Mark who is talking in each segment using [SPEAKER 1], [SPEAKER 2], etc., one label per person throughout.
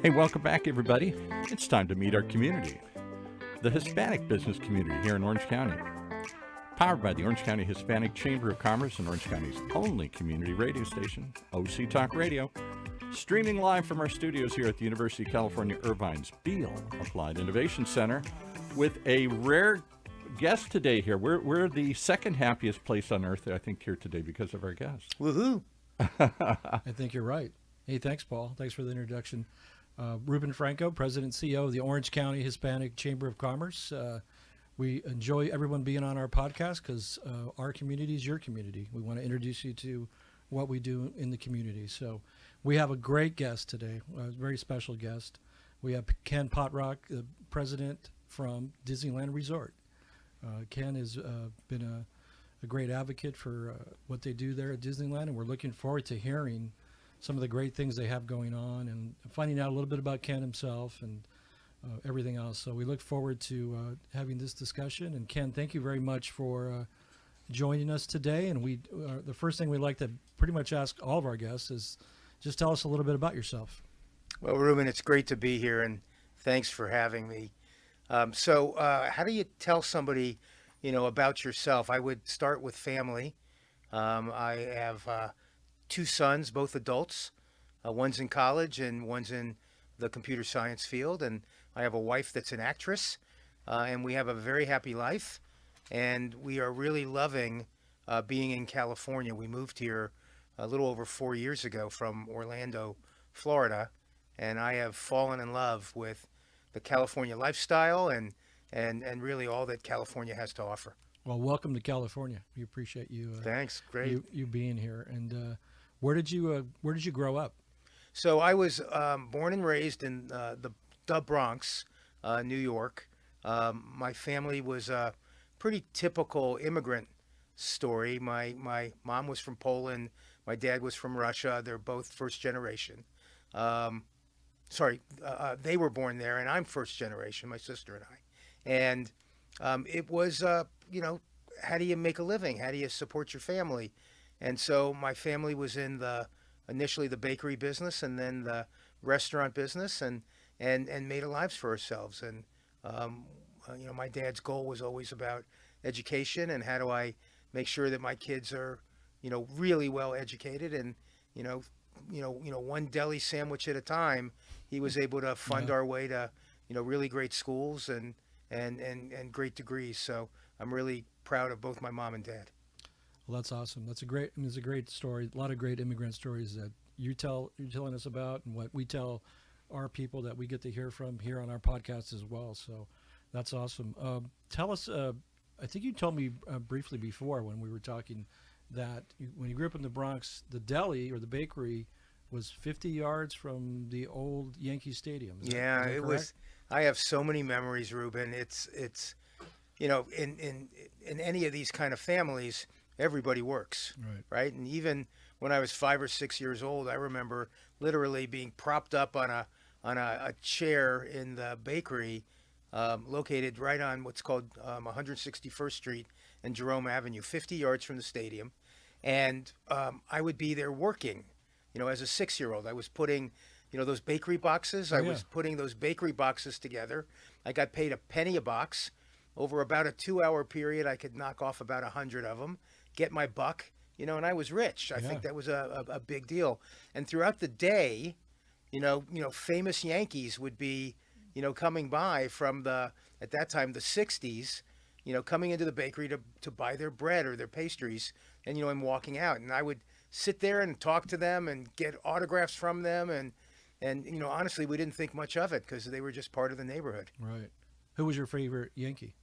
[SPEAKER 1] Hey, welcome back, everybody. It's time to meet our community, the Hispanic business community here in Orange County. Powered by the Orange County Hispanic Chamber of Commerce and Orange County's only community radio station, OC Talk Radio. Streaming live from our studios here at the University of California, Irvine's Beale Applied Innovation Center with a rare guest today here. We're the second happiest place on earth, I think, here today because of our guest.
[SPEAKER 2] Woohoo!
[SPEAKER 3] I think you're right. Hey, thanks, Paul. Thanks for the introduction. Ruben Franco, President and CEO of the Orange County Hispanic Chamber of Commerce. We enjoy everyone being on our podcast because our community is your community. We want to introduce you to what we do in the community. So we have a great guest today, a very special guest. We have Ken Potrock, the president from Disneyland Resort. Ken has been a great advocate for what they do there at Disneyland, and we're looking forward to hearing some of the great things they have going on and finding out a little bit about Ken himself and everything else. So we look forward to having this discussion. And Ken, thank you very much for joining us today. And we the first thing we like to pretty much ask all of our guests is just tell us a little bit about yourself.
[SPEAKER 2] Well, Ruben, it's great to be here, and thanks for having me. So how do you tell somebody, about yourself? I would start with family. I have two sons, both adults. One's in college and one's in the computer science field. And I have a wife that's an actress. And we have a very happy life. And we are really loving being in California. We moved here a little over 4 years ago from Orlando, Florida. And I have fallen in love with the California lifestyle and really all that California has to offer.
[SPEAKER 3] Well, welcome to California. We appreciate you.
[SPEAKER 2] Thanks. Great.
[SPEAKER 3] You being here. And where did you grow up?
[SPEAKER 2] So I was born and raised in the Bronx, New York. My family was a pretty typical immigrant story. My mom was from Poland. My dad was from Russia. They're both first generation. They were born there, and I'm first generation, my sister and I. And it was, how do you make a living? How do you support your family? And so my family was in initially the bakery business and then the restaurant business and made a lives for ourselves. And, my dad's goal was always about education and how do I make sure that my kids are, really well educated and, one deli sandwich at a time. He was able to fund our way to, really great schools and great degrees. So I'm really proud of both my mom and dad.
[SPEAKER 3] Well, that's awesome. It's a great story. A lot of great immigrant stories that you're telling us about, and what we tell our people that we get to hear from here on our podcast as well. So that's awesome. Tell us. I think you told me briefly before when we were talking that when you grew up in the Bronx, the deli or the bakery was 50 yards from the old Yankee Stadium. Is that
[SPEAKER 2] it was. I have so many memories, Ruben. It's in any of these kind of families, everybody works, right? And even when I was 5 or 6 years old, I remember literally being propped up on a chair in the bakery, located right on what's called 161st Street and Jerome Avenue, 50 yards from the stadium. And I would be there working, as a 6-year-old. I was putting, those bakery boxes. I was putting those bakery boxes together. I got paid a penny a box. Over about a 2-hour period, I could knock off about 100 of them, get my buck, and I was rich. I think that was a big deal. And throughout the day, famous Yankees would be, coming by from at that time, the 60s, coming into the bakery to buy their bread or their pastries and, and walking out. And I would sit there and talk to them and get autographs from them. And honestly, we didn't think much of it because they were just part of the neighborhood.
[SPEAKER 3] Right. Who was your favorite Yankee?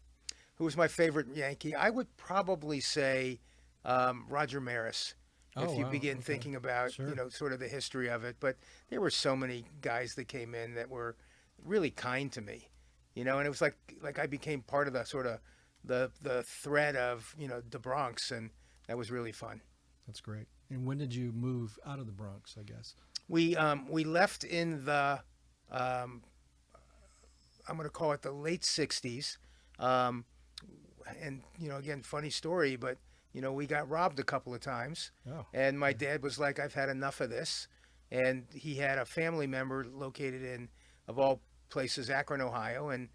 [SPEAKER 2] Who was my favorite Yankee? I would probably say Roger Maris. If you begin thinking about, sort of the history of it. But there were so many guys that came in that were really kind to me, and it was like I became part of the sort of the thread of, the Bronx, and that was really fun.
[SPEAKER 3] That's great. And when did you move out of the Bronx, I guess?
[SPEAKER 2] We left in the, I'm going to call it the late 60s. And, again, funny story, but, we got robbed a couple of times.
[SPEAKER 3] Oh.
[SPEAKER 2] And my dad was like, I've had enough of this. and he had a family member located in, of all places, Akron, Ohio, and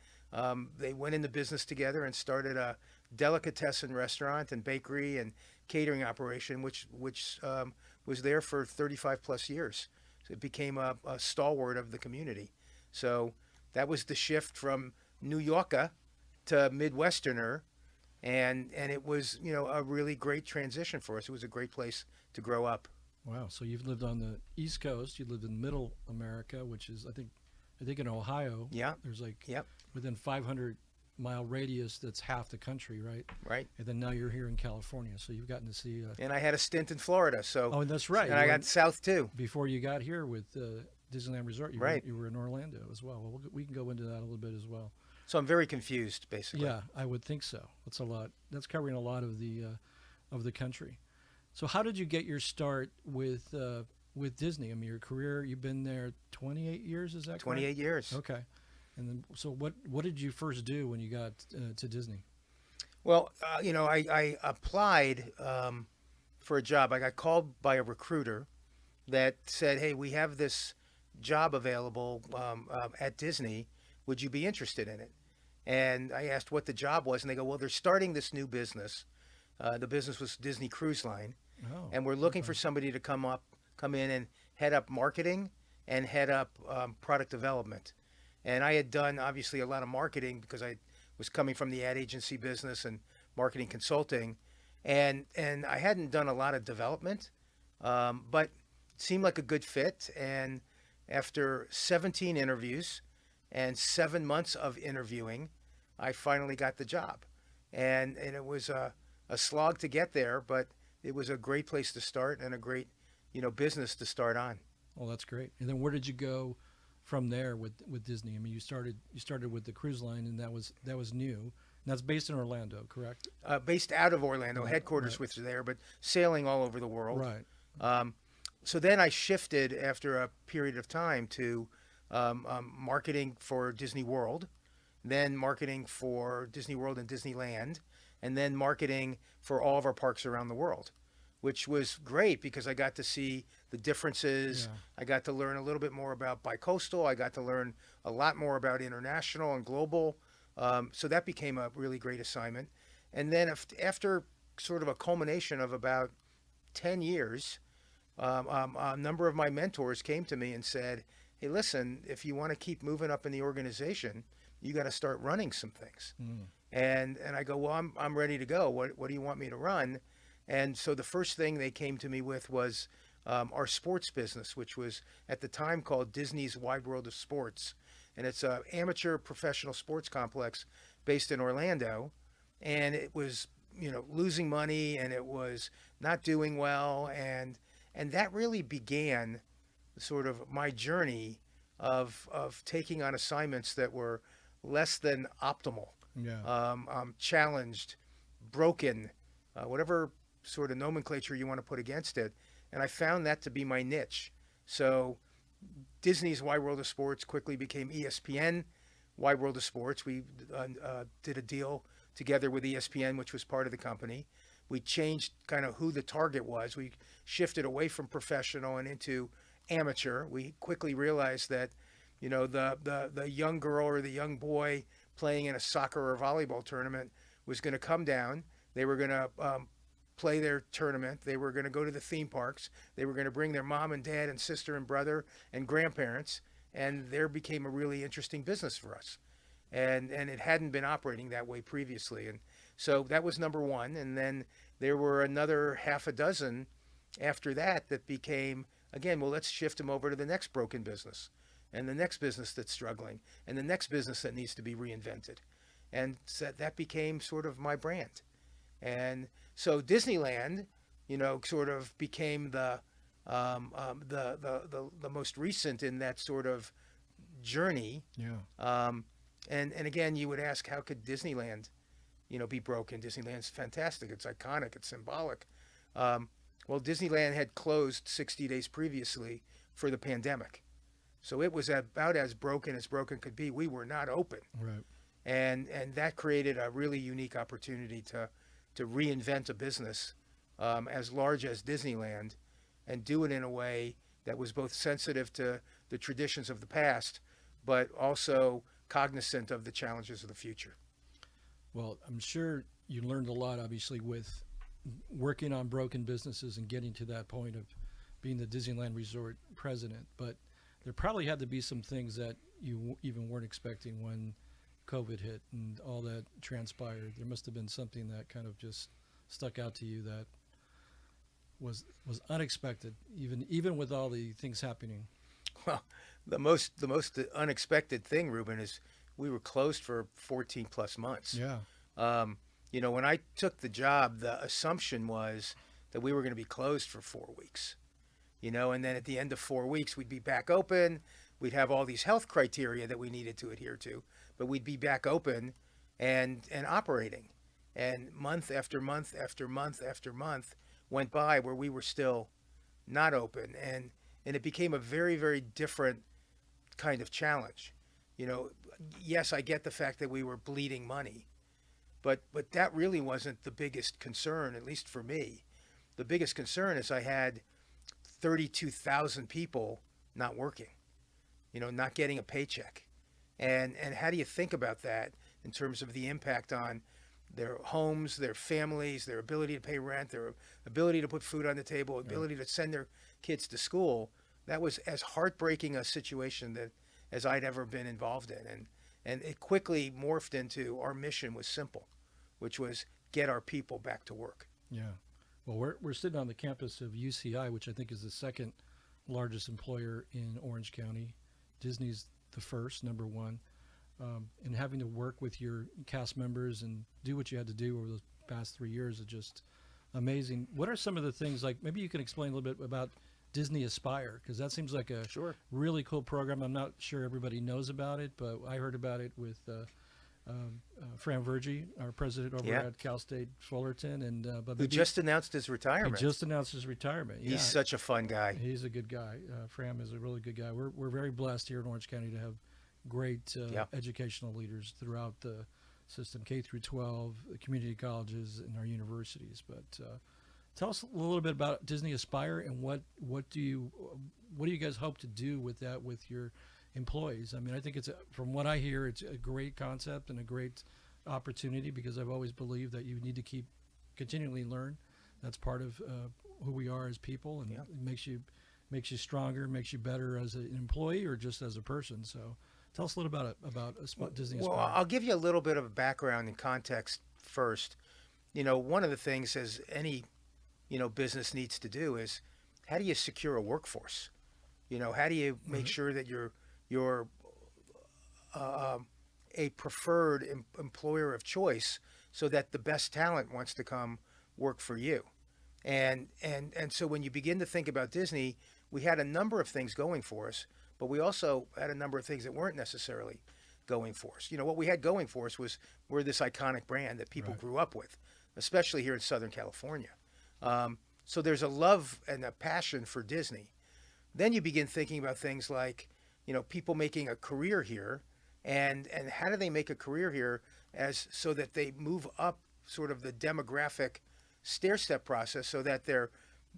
[SPEAKER 2] they went into business together and started a delicatessen restaurant and bakery and catering operation, which was there for 35 plus years. So it became a stalwart of the community. So that was the shift from New Yorker to Midwesterner, and it was, you know, a really great transition for us. It was a great place to grow up.
[SPEAKER 3] Wow. So you've lived on the East Coast. You lived in Middle America, which is I think in Ohio.
[SPEAKER 2] Yeah.
[SPEAKER 3] There's like
[SPEAKER 2] Yep.
[SPEAKER 3] within 500-mile radius. That's half the country, right?
[SPEAKER 2] Right.
[SPEAKER 3] And then now you're here in California, so you've gotten to see.
[SPEAKER 2] And I had a stint in Florida, so.
[SPEAKER 3] Oh, and that's right.
[SPEAKER 2] And I got south too.
[SPEAKER 3] Before you got here with Disneyland Resort,
[SPEAKER 2] Right.
[SPEAKER 3] You were in Orlando as well. Well, we can go into that a little bit as well.
[SPEAKER 2] So I'm very confused, basically.
[SPEAKER 3] Yeah, I would think so. That's a lot. That's covering a lot of the country. So how did you get your start with Disney? I mean, your career, you've been there 28 years, is that correct?
[SPEAKER 2] 28 years.
[SPEAKER 3] Okay. And then, so what did you first do when you got to Disney?
[SPEAKER 2] Well, you know, I applied for a job. I got called by a recruiter that said, "Hey, we have this job available at Disney. Would you be interested in it?" And I asked what the job was, and they go, "Well, they're starting this new business. The business was Disney Cruise Line, and we're looking for somebody to come in and head up marketing and head up product development." And I had done obviously a lot of marketing because I was coming from the ad agency business and marketing consulting, and I hadn't done a lot of development, but it seemed like a good fit. And after 17 interviews and 7 months of interviewing, I finally got the job, and it was a slog to get there, but it was a great place to start and a great, you know, business to start on.
[SPEAKER 3] Oh, that's great. And then where did you go from there with Disney? I mean, you started with the cruise line, and that was new. And that's based in Orlando, correct?
[SPEAKER 2] Based out of Orlando, headquarters
[SPEAKER 3] right.
[SPEAKER 2] was there, but sailing all over the world.
[SPEAKER 3] Right.
[SPEAKER 2] So then I shifted after a period of time to marketing for Disney World, then marketing for Disney World and Disneyland, and then marketing for all of our parks around the world, which was great because I got to see the differences.
[SPEAKER 3] Yeah.
[SPEAKER 2] I got to learn a little bit more about bicoastal. I got to learn a lot more about international and global. So that became a really great assignment. And then after sort of a culmination of about 10 years, a number of my mentors came to me and said, "Hey, listen, if you want to keep moving up in the organization, you got to start running some things." And I go, "Well, I'm ready to go. What do you want me to run?" And so the first thing they came to me with was our sports business, which was at the time called Disney's Wide World of Sports. And it's an amateur professional sports complex based in Orlando. And it was, you know, losing money, and it was not doing well. And that really began sort of my journey of taking on assignments that were less than optimal, challenged, broken, whatever sort of nomenclature you want to put against it. And I found that to be my niche. So Disney's Wide World of Sports quickly became ESPN Wide World of Sports. We did a deal together with ESPN, which was part of the company. We changed kind of who the target was. We shifted away from professional and into amateur. We quickly realized that, you know, the young girl or the young boy playing in a soccer or volleyball tournament was going to come down. They were going to play their tournament. They were going to go to the theme parks. They were going to bring their mom and dad and sister and brother and grandparents. And there became a really interesting business for us. And it hadn't been operating that way previously. And so that was number one. And then there were another half a dozen after that became, again, well, let's shift them over to the next broken business and the next business that's struggling and the next business that needs to be reinvented. And so that became sort of my brand. And so Disneyland, you know, sort of became the most recent in that sort of journey.
[SPEAKER 3] Yeah.
[SPEAKER 2] And again, you would ask, how could Disneyland, you know, be broken? Disneyland's fantastic. It's iconic. It's symbolic. Well, Disneyland had closed 60 days previously for the pandemic. So it was about as broken could be. We were not open.
[SPEAKER 3] Right.
[SPEAKER 2] And that created a really unique opportunity to reinvent a business as large as Disneyland and do it in a way that was both sensitive to the traditions of the past, but also cognizant of the challenges of the future.
[SPEAKER 3] Well, I'm sure you learned a lot, obviously, with working on broken businesses and getting to that point of being the Disneyland Resort president. But there probably had to be some things that you even weren't expecting when COVID hit and all that transpired. There must have been something that kind of just stuck out to you that was unexpected, even with all the things happening.
[SPEAKER 2] Well, the most unexpected thing, Ruben, is we were closed for 14 plus months.
[SPEAKER 3] Yeah.
[SPEAKER 2] When I took the job, the assumption was that we were going to be closed for 4 weeks. And then at the end of 4 weeks, we'd be back open. We'd have all these health criteria that we needed to adhere to, but we'd be back open and operating. And month after month after month after month went by where we were still not open. And it became a very, very different kind of challenge. Yes, I get the fact that we were bleeding money, but that really wasn't the biggest concern, at least for me. The biggest concern is I had 32,000 people not working, not getting a paycheck. And how do you think about that in terms of the impact on their homes, their families, their ability to pay rent, their ability to put food on the table, ability to send their kids to school? That was as heartbreaking a situation as I'd ever been involved in. And it quickly morphed into our mission was simple, which was get our people back to work.
[SPEAKER 3] Yeah. Well, we're sitting on the campus of UCI, which I think is the second largest employer in Orange County. Disney's the first, number one. And having to work with your cast members and do what you had to do over the past 3 years is just amazing. What are some of the things, like maybe you can explain a little bit about Disney Aspire, because that seems like a really cool program. I'm not sure everybody knows about it, but I heard about it with Fran Vergy, our president over at Cal State Fullerton, and
[SPEAKER 2] who just announced his retirement.
[SPEAKER 3] He just announced his retirement.
[SPEAKER 2] He's such a fun guy.
[SPEAKER 3] He's a good guy. Fran is a really good guy. We're very blessed here in Orange County to have great educational leaders throughout the system, K through 12, community colleges, and our universities. But tell us a little bit about Disney Aspire and what do you guys hope to do with that with your employees? I mean, I think from what I hear, it's a great concept and a great opportunity, because I've always believed that you need to keep continually learn. That's part of who we are as people, and it makes you stronger, makes you better as an employee or just as a person. So tell us a little about Disney Aspire.
[SPEAKER 2] Well, I'll give you a little bit of background and context first. One of the things as any business needs to do is, how do you secure a workforce? How do you make sure that you're a preferred employer of choice, so that the best talent wants to come work for you? And so when you begin to think about Disney, we had a number of things going for us, but we also had a number of things that weren't necessarily going for us. What we had going for us was we're this iconic brand that people grew up with, especially here in Southern California. So there's a love and a passion for Disney. Then you begin thinking about things like, people making a career here, and how do they make a career here so that they move up sort of the demographic stair-step process, so that they're,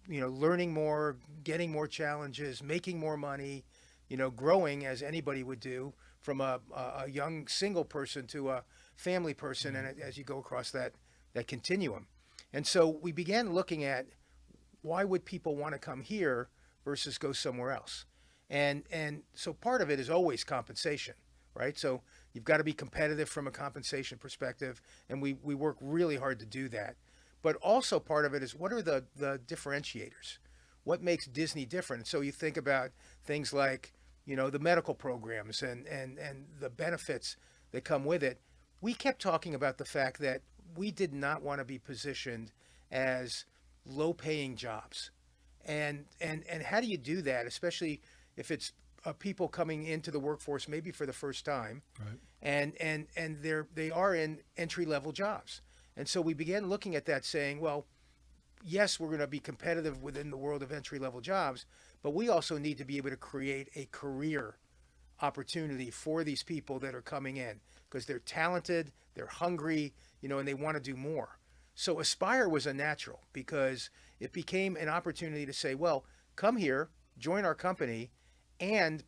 [SPEAKER 2] learning more, getting more challenges, making more money, growing as anybody would do from a young single person to a family person, and as you go across that continuum. And so we began looking at, why would people want to come here versus go somewhere else? And so part of it is always compensation, right? So you've got to be competitive from a compensation perspective, and we work really hard to do that. But also part of it is, what are the differentiators? What makes Disney different? And so you think about things like, the medical programs and the benefits that come with it. We kept talking about the fact that we did not want to be positioned as low-paying jobs. And how do you do that, especially if it's people coming into the workforce maybe for the first time,
[SPEAKER 3] right?
[SPEAKER 2] And they are in entry-level jobs. And so we began looking at that, saying, well, yes, we're going to be competitive within the world of entry-level jobs, but we also need to be able to create a career opportunity for these people that are coming in, because they're talented, they're hungry, and they want to do more. So Aspire was a natural, because it became an opportunity to say, well, come here, join our company, and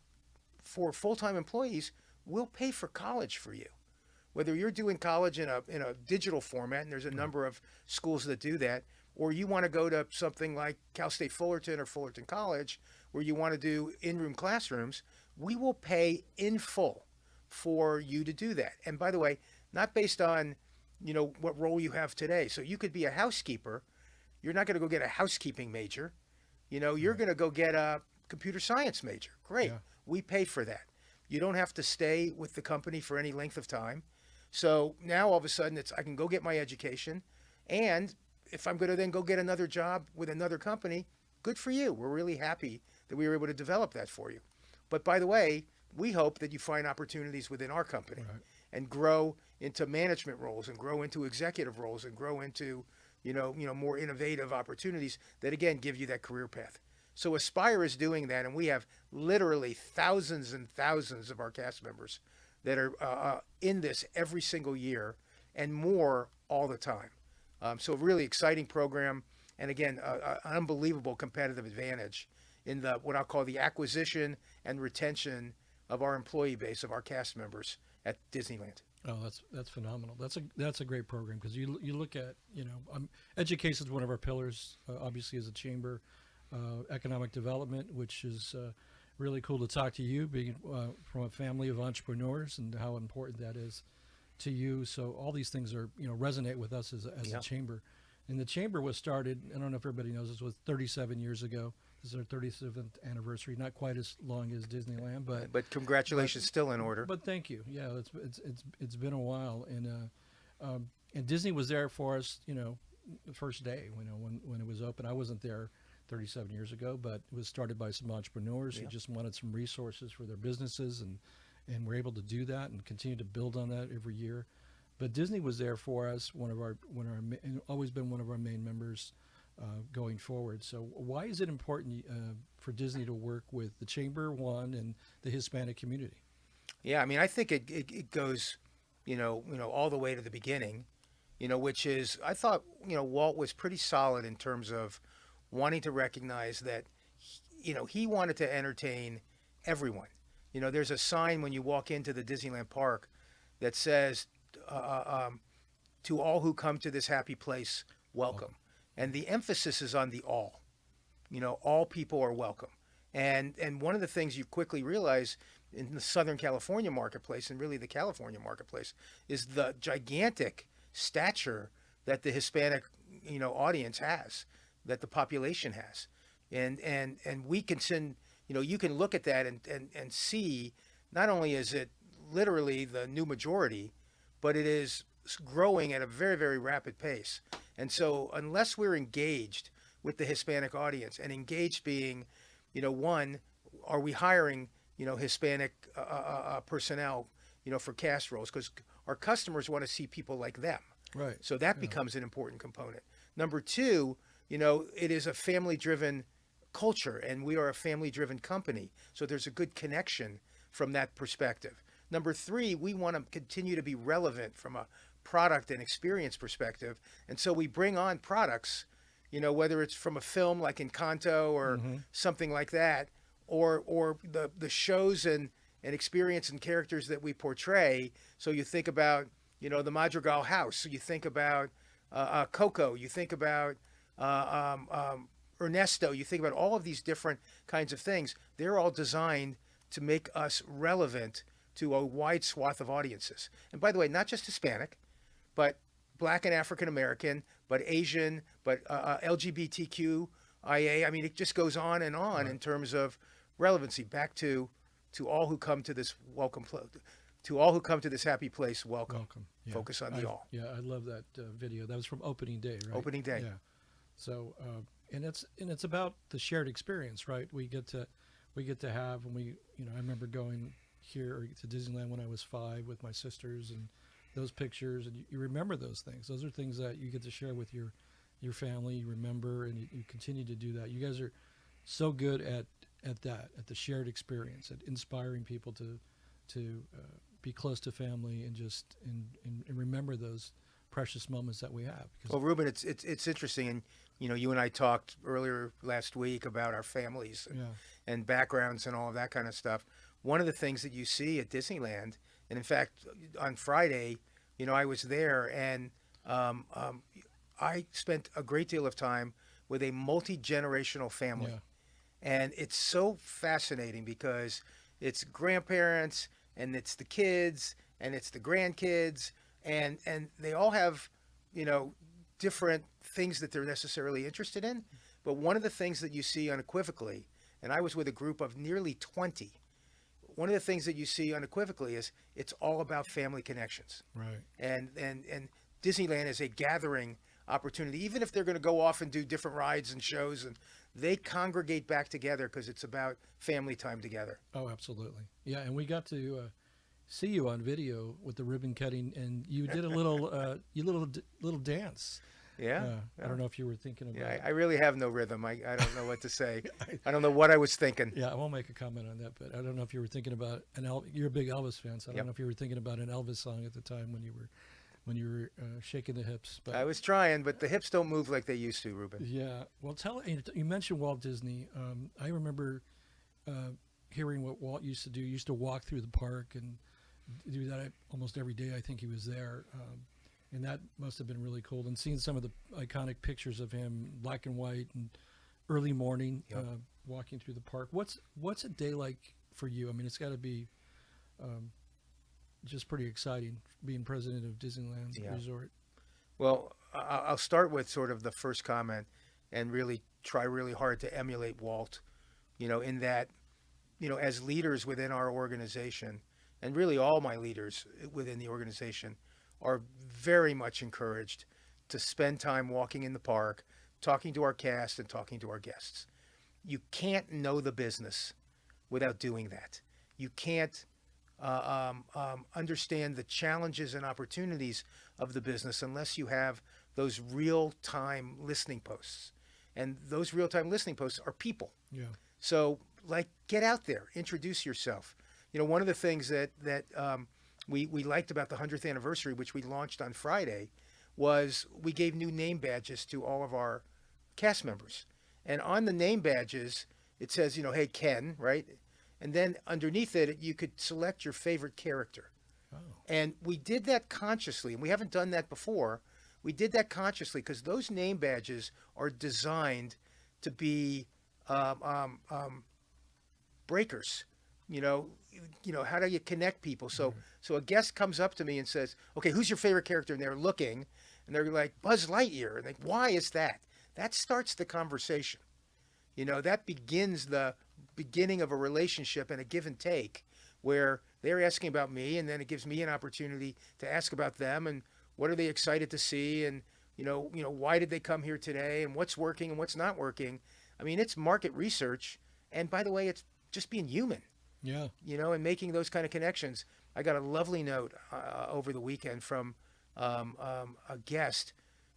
[SPEAKER 2] for full-time employees, we'll pay for college for you. Whether you're doing college in a digital format, and there's a number of schools that do that, or you want to go to something like Cal State Fullerton or Fullerton College, where you want to do in-room classrooms, we will pay in full for you to do that. And by the way, not based on, what role you have today. So you could be a housekeeper. You're not going to go get a housekeeping major. You're going to go get a computer science major. Great. Yeah. We pay for that. You don't have to stay with the company for any length of time. So now all of a sudden I can go get my education, and if I'm going to then go get another job with another company, good for you. We're really happy that we were able to develop that for you. But by the way, we hope that you find opportunities within our company and grow into management roles and grow into executive roles and grow into, more innovative opportunities that, again, give you that career path. So Aspire is doing that, and we have literally thousands and thousands of our cast members that are in this every single year and more all the time. So a really exciting program, and again, an unbelievable competitive advantage in what I'll call the acquisition and retention of our employee base, of our cast members at Disneyland.
[SPEAKER 3] Oh, that's phenomenal. That's a great program, because you look at, education is one of our pillars, obviously, as a chamber. Economic development, which is really cool to talk to you, being from a family of entrepreneurs, and how important that is to you. So all these things are, resonate with us as a chamber. And the chamber was started, I don't know if everybody knows this, was 37 years ago. This is our 37th anniversary, not quite as long as Disneyland,
[SPEAKER 2] but congratulations, still in order.
[SPEAKER 3] But thank you. Yeah, it's been a while, and Disney was there for us, the first day, when it was open. I wasn't there 37 years ago, but it was started by some entrepreneurs who just wanted some resources for their businesses, and we're able to do that and continue to build on that every year. But Disney was there for us, and always been one of our main members going forward. So why is it important for Disney to work with the Chamber, one, and the Hispanic community?
[SPEAKER 2] Yeah, I mean, I think it goes, all the way to the beginning, which is, I thought, Walt was pretty solid in terms of wanting to recognize that, he wanted to entertain everyone. There's a sign when you walk into the Disneyland park that says, to all who come to this happy place, welcome. And the emphasis is on the all. All people are welcome. And one of the things you quickly realize in the Southern California marketplace, and really the California marketplace, is the gigantic stature that the Hispanic, audience has, that the population has. And we can send, you can look at that and see, not only is it literally the new majority, but it is growing at a very, very rapid pace. And so unless we're engaged with the Hispanic audience, and engaged being, one, are we hiring, Hispanic personnel, for cast roles? Because our customers want to see people like them.
[SPEAKER 3] Right.
[SPEAKER 2] So that becomes an important component. Number two, it is a family-driven culture, and we are a family-driven company. So there's a good connection from that perspective. Number three, we want to continue to be relevant from a product and experience perspective. And so we bring on products, whether it's from a film like Encanto or something like that, or the shows and experience and characters that we portray. So you think about, the Madrigal House. So you think about Coco. You think about Ernesto. You think about all of these different kinds of things. They're all designed to make us relevant to a wide swath of audiences. And by the way, not just Hispanic, but Black and African American, but Asian, but LGBTQIA. I mean, it just goes on and on in terms of relevancy. Back to all who come to this to all who come to this happy place, welcome.
[SPEAKER 3] Yeah.
[SPEAKER 2] Focus on the all.
[SPEAKER 3] Yeah, I love that video. That was from opening day, right?
[SPEAKER 2] Opening day.
[SPEAKER 3] Yeah. So, and it's about the shared experience, right? We get to have, and I remember going here to Disneyland when I was 5 with my sisters, and those pictures, and you remember those things. Those are things that you get to share with your family. You remember, and you continue to do that. You guys are so good at the shared experience, at inspiring people to be close to family and just and remember those precious moments that we have.
[SPEAKER 2] Well, Ruben, it's interesting, and you and I talked earlier last week about our families and backgrounds and all of that kind of stuff. One of the things that you see at Disneyland, and in fact, on Friday, I was there, and I spent a great deal of time with a multi-generational family.
[SPEAKER 3] Yeah.
[SPEAKER 2] And it's so fascinating because it's grandparents and it's the kids and it's the grandkids and they all have, different things that they're necessarily interested in. But one of the things that you see unequivocally, and I was with a group of nearly 20, one of the things that you see unequivocally is it's all about family connections.
[SPEAKER 3] Right.
[SPEAKER 2] And Disneyland is a gathering opportunity, even if they're going to go off and do different rides and shows, and they congregate back together because it's about family time together.
[SPEAKER 3] Oh, absolutely. Yeah, and we got to see you on video with the ribbon cutting, and you did a little little dance.
[SPEAKER 2] Yeah.
[SPEAKER 3] I don't know if you were thinking about.
[SPEAKER 2] Yeah, I really have no rhythm. I don't know what to say. I don't know what I was thinking.
[SPEAKER 3] Yeah, I won't make a comment on that, but I don't know if you were thinking about you're a big Elvis fan, so I don't know if you were thinking about an Elvis song at the time when you were shaking the hips. But
[SPEAKER 2] I was trying, but the hips don't move like they used to, Ruben.
[SPEAKER 3] Yeah. Well, you mentioned Walt Disney. I remember hearing what Walt used to do. He used to walk through the park and do that almost every day. I think he was there. And that must have been really cool. And seeing some of the iconic pictures of him, black and white, and early morning, walking through the park. What's a day like for you? I mean, it's got to be just pretty exciting being president of Disneyland Resort.
[SPEAKER 2] Well, I'll start with sort of the first comment and really try really hard to emulate Walt, in that, as leaders within our organization, and really all my leaders within the organization are very much encouraged to spend time walking in the park, talking to our cast and talking to our guests. You can't know the business without doing that. You can't understand the challenges and opportunities of the business unless you have those real-time listening posts. And those real-time listening posts are people.
[SPEAKER 3] Yeah.
[SPEAKER 2] So, get out there, introduce yourself. One of the things that we liked about the 100th anniversary, which we launched on Friday, was we gave new name badges to all of our cast members. And on the name badges, it says, hey, Ken, right? And then underneath it, you could select your favorite character. Oh. And we did that consciously, and we haven't done that before. We did that consciously because those name badges are designed to be breakers. How do you connect people? So a guest comes up to me and says, okay, who's your favorite character? And they're looking, and they're like, Buzz Lightyear. And why is that? That starts the conversation. That begins the beginning of a relationship and a give and take where they're asking about me, and then it gives me an opportunity to ask about them and what are they excited to see, and why did they come here today, and what's working and what's not working. I mean, it's market research, and by the way, it's just being human.
[SPEAKER 3] Yeah.
[SPEAKER 2] And making those kind of connections. I got a lovely note over the weekend from a guest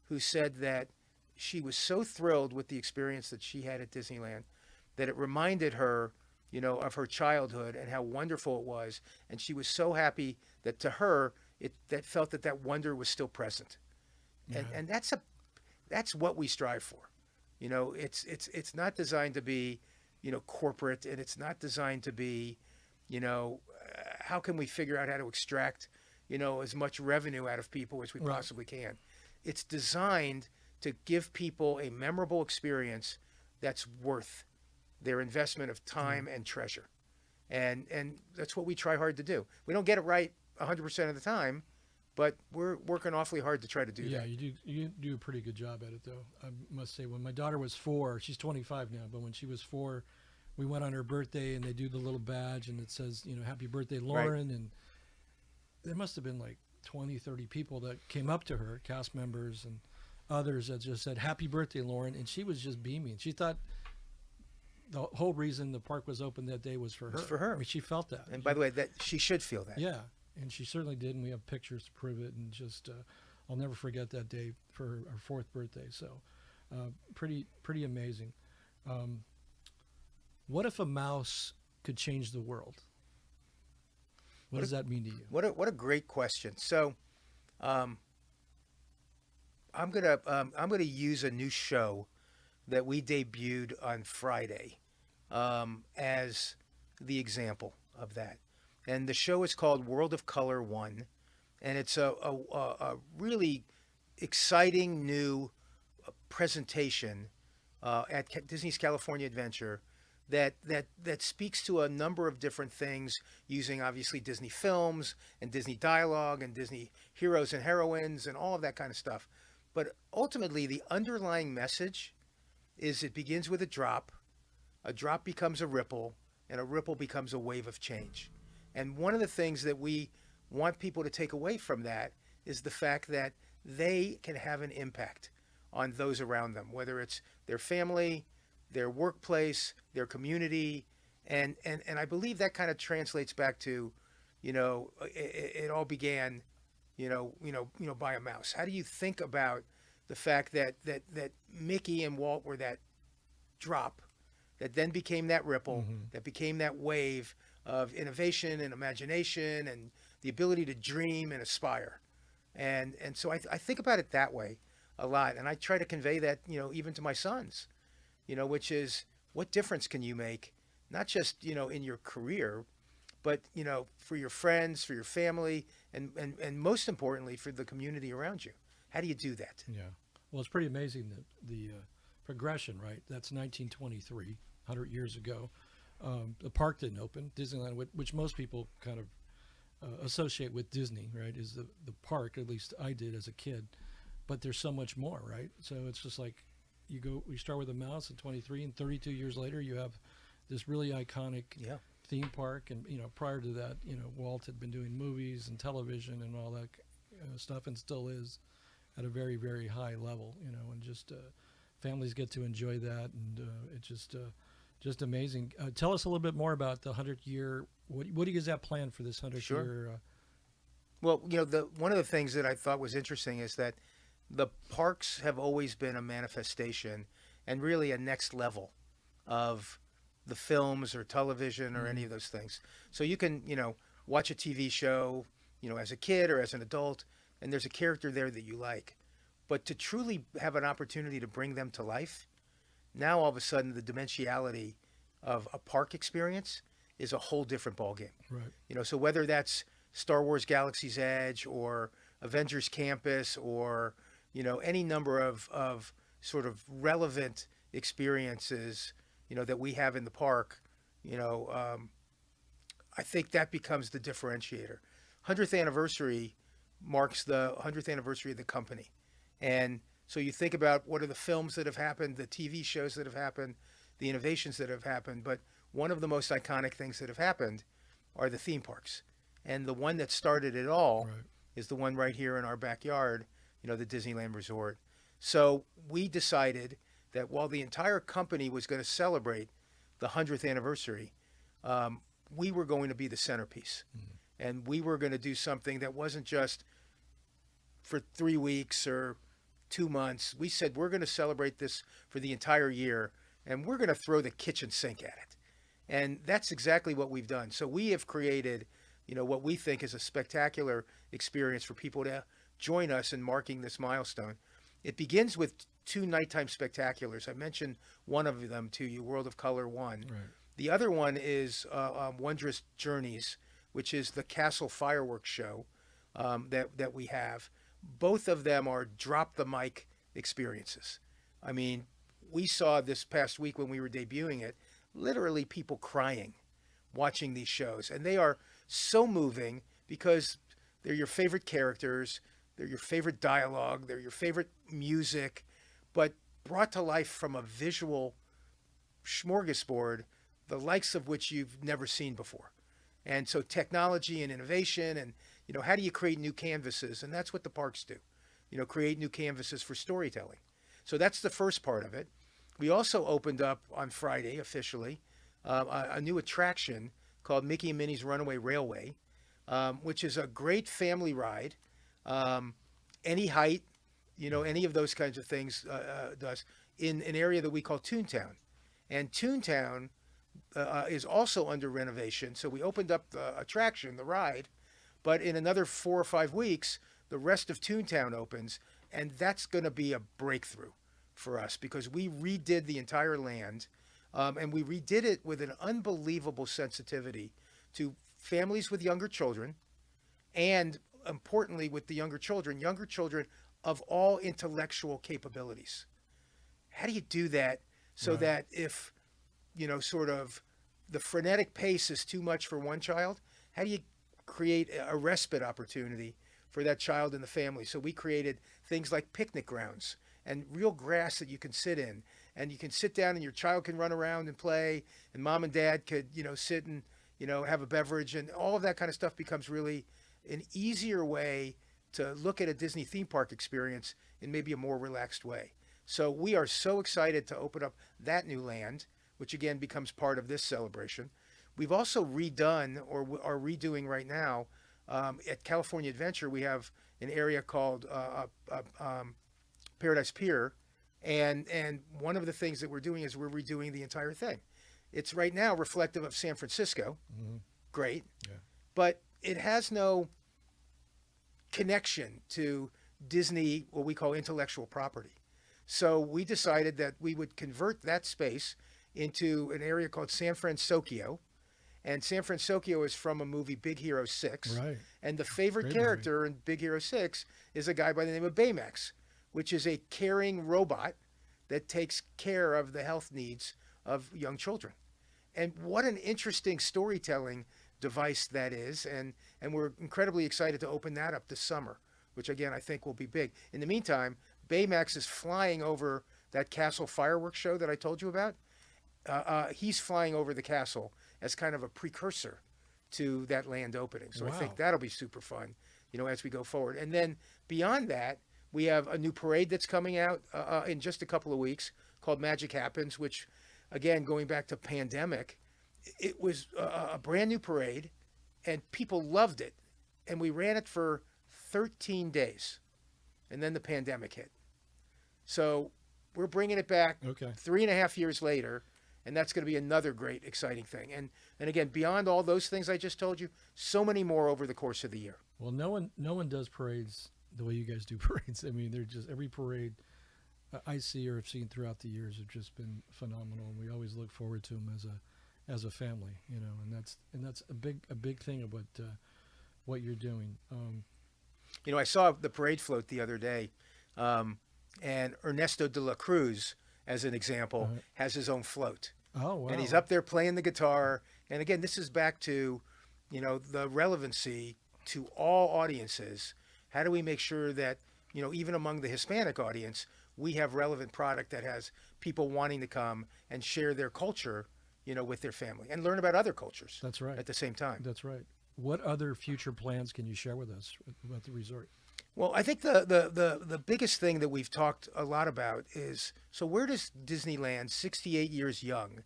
[SPEAKER 2] who said that she was so thrilled with the experience that she had at Disneyland that it reminded her, of her childhood and how wonderful it was. And she was so happy that to her, that felt that wonder was still present. Yeah. And that's what we strive for. It's not designed to be, corporate, and it's not designed to be, how can we figure out how to extract, as much revenue out of people as we possibly can. It's designed to give people a memorable experience that's worth their investment of time and treasure. And that's what we try hard to do. We don't get it right 100% of the time, but we're working awfully hard to try to do that.
[SPEAKER 3] Yeah, you do a pretty good job at it, though. I must say, when my daughter was 4, she's 25 now, but when she was 4, we went on her birthday, and they do the little badge, and it says, happy birthday, Lauren. Right. And there must have been like 20, 30 people that came up to her, cast members and others, that just said, happy birthday, Lauren. And she was just beaming. She thought the whole reason the park was open that day was for her.
[SPEAKER 2] It's for her.
[SPEAKER 3] I mean, she felt that.
[SPEAKER 2] And by the way, that she should feel that.
[SPEAKER 3] Yeah. And she certainly did, and we have pictures to prove it. And just, I'll never forget that day for our 4th birthday. So, pretty amazing. What if a mouse could change the world? What does that mean to you?
[SPEAKER 2] What a great question. So, I'm gonna use a new show that we debuted on Friday as the example of that. And the show is called World of Color 1. And it's a really exciting new presentation at Disney's California Adventure that speaks to a number of different things using obviously Disney films and Disney dialogue and Disney heroes and heroines and all of that kind of stuff. But ultimately, the underlying message is it begins with a drop becomes a ripple, and a ripple becomes a wave of change. And one of the things that we want people to take away from that is the fact that they can have an impact on those around them, whether it's their family, their workplace, their community. And I believe that kind of translates back to, it all began, by a mouse. How do you think about the fact that Mickey and Walt were that drop that then became that ripple, that became that wave of innovation and imagination and the ability to dream and aspire. And so I think about it that way a lot. And I try to convey that, even to my sons, which is what difference can you make, not just, in your career, but, for your friends, for your family, and most importantly, for the community around you. How do you do that?
[SPEAKER 3] Yeah. Well, it's pretty amazing that the progression, right? That's 1923, 100 years ago. The park didn't open. Disneyland, which most people kind of associate with Disney, right, is the park. At least I did as a kid. But there's so much more, right? So it's just like we start with a mouse at 23, and 32 years later, you have this really iconic theme park. And prior to that, Walt had been doing movies and television and all that stuff, and still is at a very, very high level. And just families get to enjoy that, and it's just amazing. Tell us a little bit more about the 100-year. What do you guys have planned for this 100-year?
[SPEAKER 2] Sure. Well, one of the things that I thought was interesting is that the parks have always been a manifestation and really a next level of the films or television or any of those things. So you can, watch a TV show, as a kid or as an adult, and there's a character there that you like. But to truly have an opportunity to bring them to life, now all of a sudden the dimensionality of a park experience is a whole different ballgame.
[SPEAKER 3] Right.
[SPEAKER 2] So whether that's Star Wars Galaxy's Edge or Avengers Campus or, any number of sort of relevant experiences, that we have in the park, I think that becomes the differentiator. 100th anniversary marks the 100th anniversary of the company. And so you think about what are the films that have happened, the TV shows that have happened, the innovations that have happened. But one of the most iconic things that have happened are the theme parks. And the one that started it all is the one right here in our backyard, the Disneyland Resort. So we decided that while the entire company was going to celebrate the 100th anniversary, we were going to be the centerpiece. And we were going to do something that wasn't just for 3 weeks or 2 months. We said we're going to celebrate this for the entire year, and we're going to throw the kitchen sink at it. And that's exactly what we've done. So we have created, what we think is a spectacular experience for people to join us in marking this milestone. It begins with 2 nighttime spectaculars. I mentioned one of them to you, World of Color 1.
[SPEAKER 3] Right.
[SPEAKER 2] The other one is Wondrous Journeys, which is the Castle Fireworks show that we have. Both of them are drop the mic experiences. I mean, we saw this past week when we were debuting it, literally people crying watching these shows. And they are so moving because they're your favorite characters, they're your favorite dialogue, they're your favorite music, but brought to life from a visual smorgasbord, the likes of which you've never seen before. And so technology and innovation and, how do you create new canvases? And that's what the parks do, create new canvases for storytelling. So that's the first part of it. We also opened up on Friday officially a new attraction called Mickey and Minnie's Runaway Railway, which is a great family ride. Any height, any of those kinds of things does in an area that we call Toontown. And Toontown is also under renovation. So we opened up the attraction, the ride, but in another 4 or 5 weeks, the rest of Toontown opens. And that's going to be a breakthrough for us because we redid the entire land, and we redid it with an unbelievable sensitivity to families with younger children, and importantly with the younger children of all intellectual capabilities. How do you do that so that if, sort of the frenetic pace is too much for one child, how do you create a respite opportunity for that child and the family? So we created things like picnic grounds and real grass that you can sit in, and you can sit down and your child can run around and play, and mom and dad could, sit and, have a beverage, and all of that kind of stuff becomes really an easier way to look at a Disney theme park experience in maybe a more relaxed way. So we are so excited to open up that new land, which again becomes part of this celebration. We've also redone, or are redoing right now, at California Adventure, we have an area called Paradise Pier, and one of the things that we're doing is we're redoing the entire thing. It's right now reflective of San Francisco, great, but it has no connection to Disney, what we call intellectual property. So we decided that we would convert that space into an area called San Francisco. And San Francisco is from a movie, Big Hero 6.
[SPEAKER 3] Right.
[SPEAKER 2] And the favorite
[SPEAKER 3] Great
[SPEAKER 2] character in Big Hero 6 is a guy by the name of Baymax, which is a caring robot that takes care of the health needs of young children. And what an interesting storytelling device that is. And we're incredibly excited to open that up this summer, which again, I think will be big. In the meantime, Baymax is flying over that castle fireworks show that I told you about. He's flying over the castle as kind of a precursor to that land opening. So I think that'll be super fun, as we go forward. And then beyond that, we have a new parade that's coming out in just a couple of weeks called Magic Happens, which, again, going back to pandemic, it was a brand new parade, and people loved it. And we ran it for 13 days, and then the pandemic hit. So we're bringing it back 3.5 years later, and that's going to be another great, exciting thing. And again, beyond all those things I just told you, so many more over the course of the year.
[SPEAKER 3] Well, no one does parades the way you guys do parades. I mean, they're just every parade I see or have seen throughout the years have just been phenomenal, and we always look forward to them as a family, and that's a big thing about what you're doing.
[SPEAKER 2] I saw the parade float the other day, and Ernesto de la Cruz, as an example, has his own float.
[SPEAKER 3] Oh, wow.
[SPEAKER 2] And he's up there playing the guitar. And again, this is back to, the relevancy to all audiences. How do we make sure that, even among the Hispanic audience, we have relevant product that has people wanting to come and share their culture, with their family and learn about other cultures.
[SPEAKER 3] That's right.
[SPEAKER 2] At the same time.
[SPEAKER 3] That's right. What other future plans can you share with us about the resort?
[SPEAKER 2] Well, I think the biggest thing that we've talked a lot about is, so where does Disneyland, 68 years young,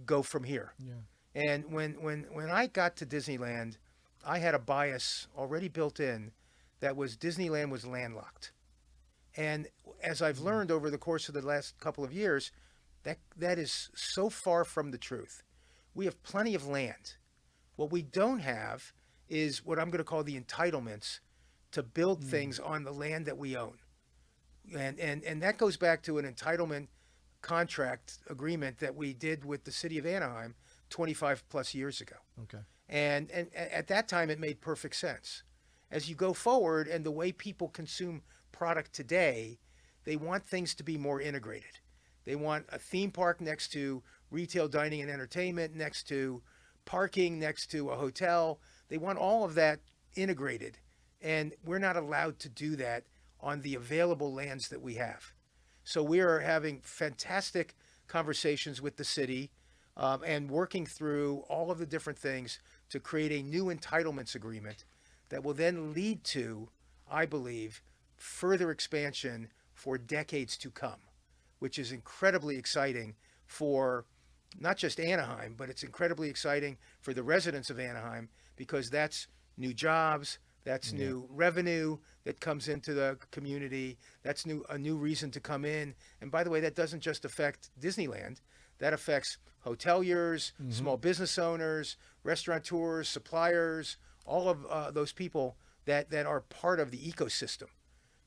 [SPEAKER 2] go from here?
[SPEAKER 3] Yeah.
[SPEAKER 2] And when I got to Disneyland, I had a bias already built in that was Disneyland was landlocked. And as I've learned over the course of the last couple of years, that is so far from the truth. We have plenty of land. What we don't have is what I'm going to call the entitlements to build things on the land that we own. And that goes back to an entitlement contract agreement that we did with the city of Anaheim 25 plus years ago.
[SPEAKER 3] Okay.
[SPEAKER 2] And at that time, it made perfect sense. As you go forward and the way people consume product today, they want things to be more integrated. They want a theme park next to retail, dining, and entertainment, next to parking, next to a hotel. They want all of that integrated. And we're not allowed to do that on the available lands that we have. So we are having fantastic conversations with the city and working through all of the different things to create a new entitlements agreement that will then lead to, I believe, further expansion for decades to come, which is incredibly exciting for not just Anaheim, but it's incredibly exciting for the residents of Anaheim because that's new jobs, that's new revenue that comes into the community, that's a new reason to come in. And by the way, that doesn't just affect Disneyland, that affects hoteliers, small business owners, restaurateurs, suppliers, all of those people that are part of the ecosystem.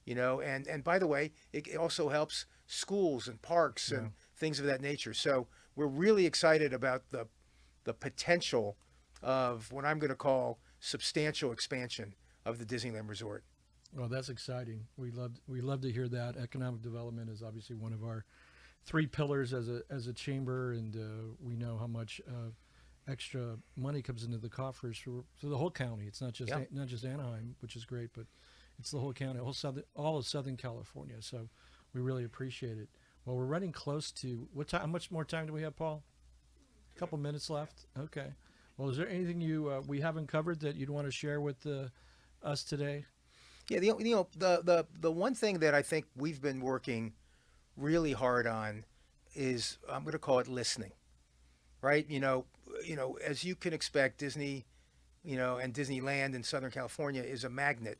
[SPEAKER 2] and by the way, it also helps schools and parks and things of that nature. So we're really excited about the potential of what I'm going to call substantial expansion of the Disneyland Resort.
[SPEAKER 3] Well, that's exciting. We love to hear that. Economic development is obviously one of our 3 pillars as a chamber, and we know how much extra money comes into the coffers for the whole county. It's not just not just Anaheim, which is great, but it's the whole county, all of Southern California. So we really appreciate it. Well, we're running close to what time? How much more time do we have, Paul? A couple minutes left. Okay. Well, is there anything we haven't covered that you'd want to share with us today?
[SPEAKER 2] Yeah, the one thing that I think we've been working really hard on is, I'm going to call it listening, right? As you can expect, Disney, and Disneyland in Southern California is a magnet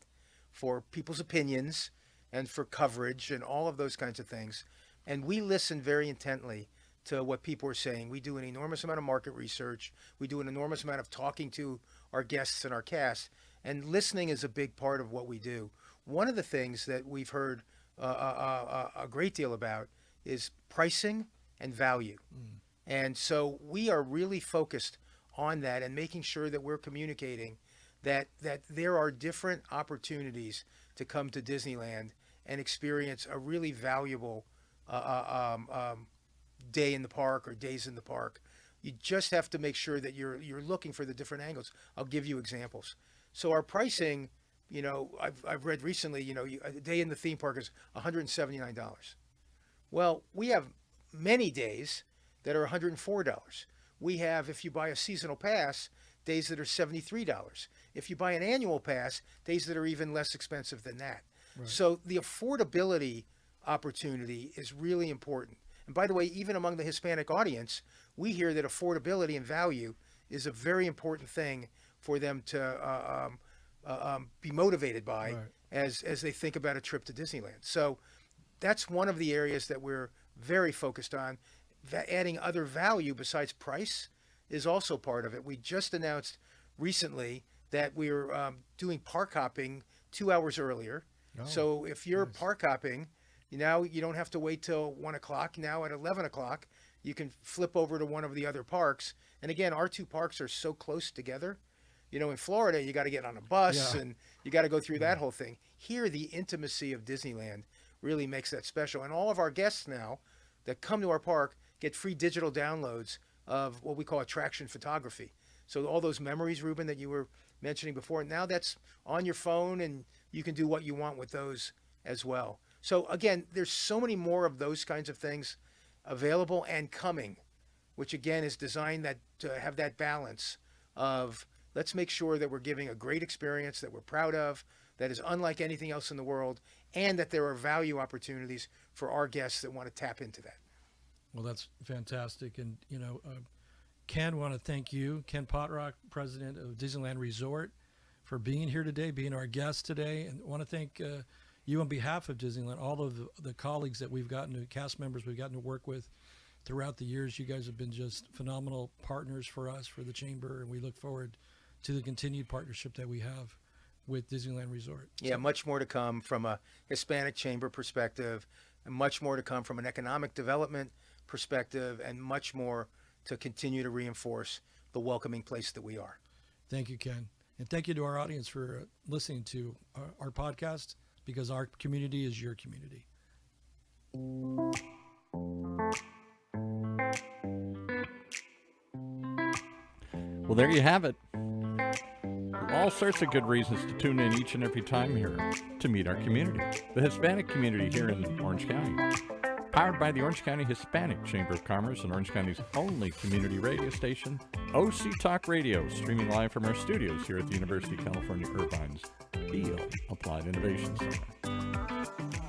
[SPEAKER 2] for people's opinions and for coverage and all of those kinds of things. And we listen very intently to what people are saying. We do an enormous amount of market research. We do an enormous amount of talking to our guests and our cast. And listening is a big part of what we do. One of the things that we've heard a great deal about is pricing and value. And so we are really focused on that and making sure that we're communicating that there are different opportunities to come to Disneyland and experience a really valuable day in the park or days in the park. You just have to make sure that you're looking for the different angles. I'll give you examples. So our pricing, I've read recently, a day in the theme park is $179. Well, we have many days that are $104. We have, if you buy a seasonal pass, days that are $73. If you buy an annual pass, days that are even less expensive than that. Right. So the affordability opportunity is really important. And by the way, even among the Hispanic audience, we hear that affordability and value is a very important thing for them to be motivated by, right, as they think about a trip to Disneyland. So that's one of the areas that we're very focused on. Adding other value besides price is also part of it. We just announced recently that we're doing park hopping 2 hours earlier. Oh, so if you're park hopping, now you don't have to wait till 1 o'clock. Now at 11 o'clock, you can flip over to one of the other parks. And again, our 2 parks are so close together. In Florida, you got to get on a bus and you got to go through that whole thing. Here, the intimacy of Disneyland really makes that special. And all of our guests now that come to our park get free digital downloads of what we call attraction photography. So all those memories, Ruben, that you were mentioning before, now that's on your phone and you can do what you want with those as well. So again, there's so many more of those kinds of things available and coming, which again is designed to have that balance of, let's make sure that we're giving a great experience that we're proud of, that is unlike anything else in the world, and that there are value opportunities for our guests that want to tap into that.
[SPEAKER 3] Well, that's fantastic. And, Ken, want to thank you, Ken Potrock, president of Disneyland Resort, for being here today, being our guest today. And want to thank you on behalf of Disneyland, all of the colleagues that cast members we've gotten to work with throughout the years. You guys have been just phenomenal partners for us, for the Chamber, and we look forward to the continued partnership that we have with Disneyland Resort.
[SPEAKER 2] Yeah, much more to come from a Hispanic Chamber perspective, and much more to come from an economic development perspective, and much more to continue to reinforce the welcoming place that we are.
[SPEAKER 3] Thank you, Ken. And thank you to our audience for listening to our podcast, because our community is your community.
[SPEAKER 1] Well, there you have it. All sorts of good reasons to tune in each and every time here to meet our community, the Hispanic community here in Orange County. Powered by the Orange County Hispanic Chamber of Commerce and Orange County's only community radio station, OC Talk Radio, streaming live from our studios here at the University of California Irvine's Field Applied Innovation Center.